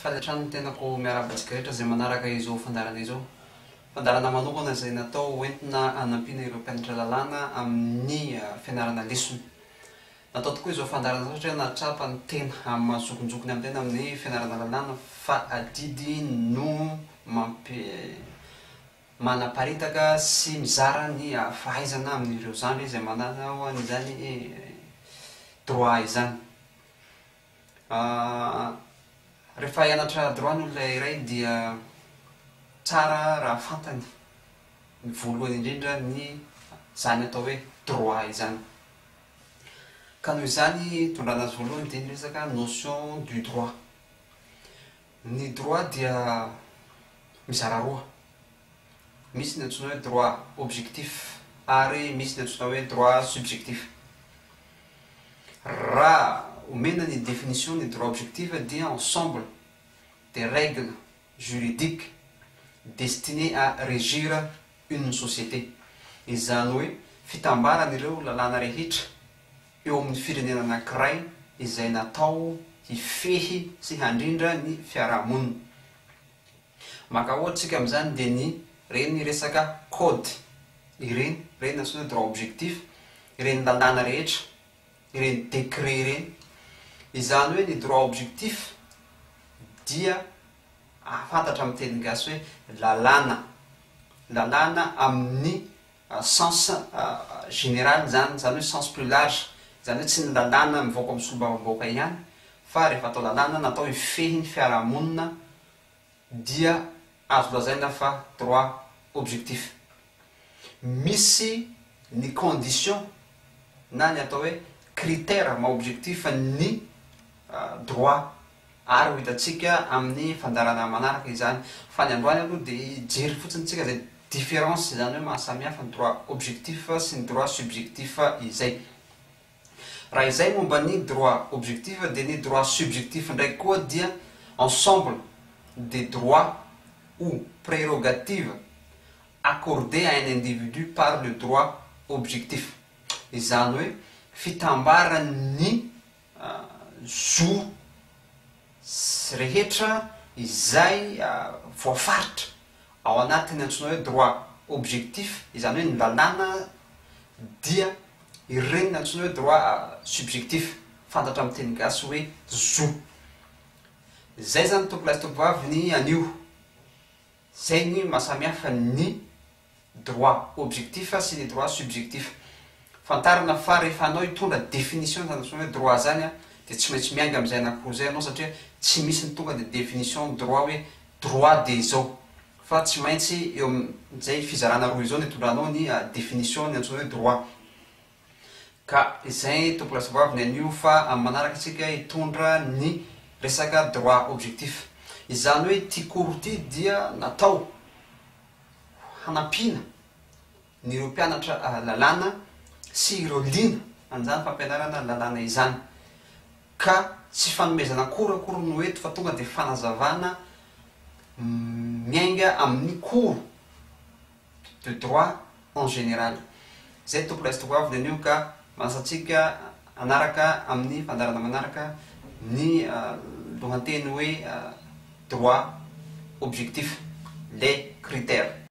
faletrany tenako miarabatsika rehetra zay manaraka izao fandarana izao. Fandarana manokana zay natao entina hanampiana ireo mpianatra lalàna amin'ny fianarana lesona. Natao tokoa izao fandarana satria natrapa ny tena amin'ny mahazokonjokony amin'ny tena amin'ny fianarana lalàna fa adidy no manaparitaka sy mizara ny fahaizana amin'ireo zandry izay manao an'izany droit izany. Rehefa hianatra droit ny olona iray dia tsara raha fantany ny voalohany indrindra ny zany atao hoe droit izany. Ka noho izany tondrana azy voalohany dia ny resaka notion du droit. Ny droit dia mizara roa. Misy ny antsoina hoe droit objectif ary misy ny antsoina hoe droit subjectif. Raha omena ny définition du droit objectif dia ensemble des règles juridiques destinées à régir une société. Izany hoe fitambaran'ireo lalàna rehetra eo amin'ny firenena anankiray izay natao hifehy sy handrindra ny fiarahamonina. Maka ohatsika amin'izany dia ny reny resaka code, ireny antsoina hoe droit objectif, ireny lalàna rehetra, ireny décret ireny. Izany hoe ny droit objectif dia afantatra amin'ny teny gasy hoe lalàna amin'ny sens général zany hoe sens plus large, zany hoe tsy ny lalàna mivoaka amin'ny solombavamboaka ihany fa rehefa atao lalàna natao hifehy ny fiarahamonina dia azo lazaina fa droit objectif. Misy ny condition na ny atao hoe critère ma objectif ny droit ary ho hitantsika amin'ny fandarana manaraka izany. Fa ny androany aloha dia jery fotsiny tsika zay différence zany hoe mahasamihafa ny droit objectif sy ny droit subjectif izay. Raha izay momba ny droit objectif dia ny droit subjectif ndraiky koa dia ensemble des droits ou prérogatives accordées à un individu par le droit objectif. Izany hoe fitambaran'ny zo rehetra izay voafaritra ao anatin'ny antsoina hoe droit objectif, izany hoe ny lalàna dia ireny ny antsoina hoe droit subjectif, fantatra amin'ny teny gasy hoe zo. Zay zany tompolahy sy tompovavy ny anio. Zay ny mahasamihafa ny droit objectif sy ny droit subjectif. Fantarina fa rehefa anao hitondra définition zany antsoina hoe droit zany dia tsy maintsy mianga amin'izay anankiroa zay anao satria tsy misy ny tonga dia définition droit hoe droit de zao, fa tsy maintsy eo amin'izay fizarana roa izao ny hitondranao ny définition ny antsoina hoe droit. Ka izay tompolahy sy tovovavy ny anio fa amin'ny manaraka antsika hitondra ny resaka droit objectif. Izany hoe ity cours ity dia natao hanampiana nyireo mpianatra lalàna sy ireo liana an'izany fampianarana lalàna izany. Ka tsy fanomezana akory no eto fa tonga dia fanazavana miainga amin'ny cours de droit en général. Zay tompolahy sy tovovavy ny anio ka masatsika anaraka amin'ny fandarana manaraka ny lohateny hoe droit objectif, les critères.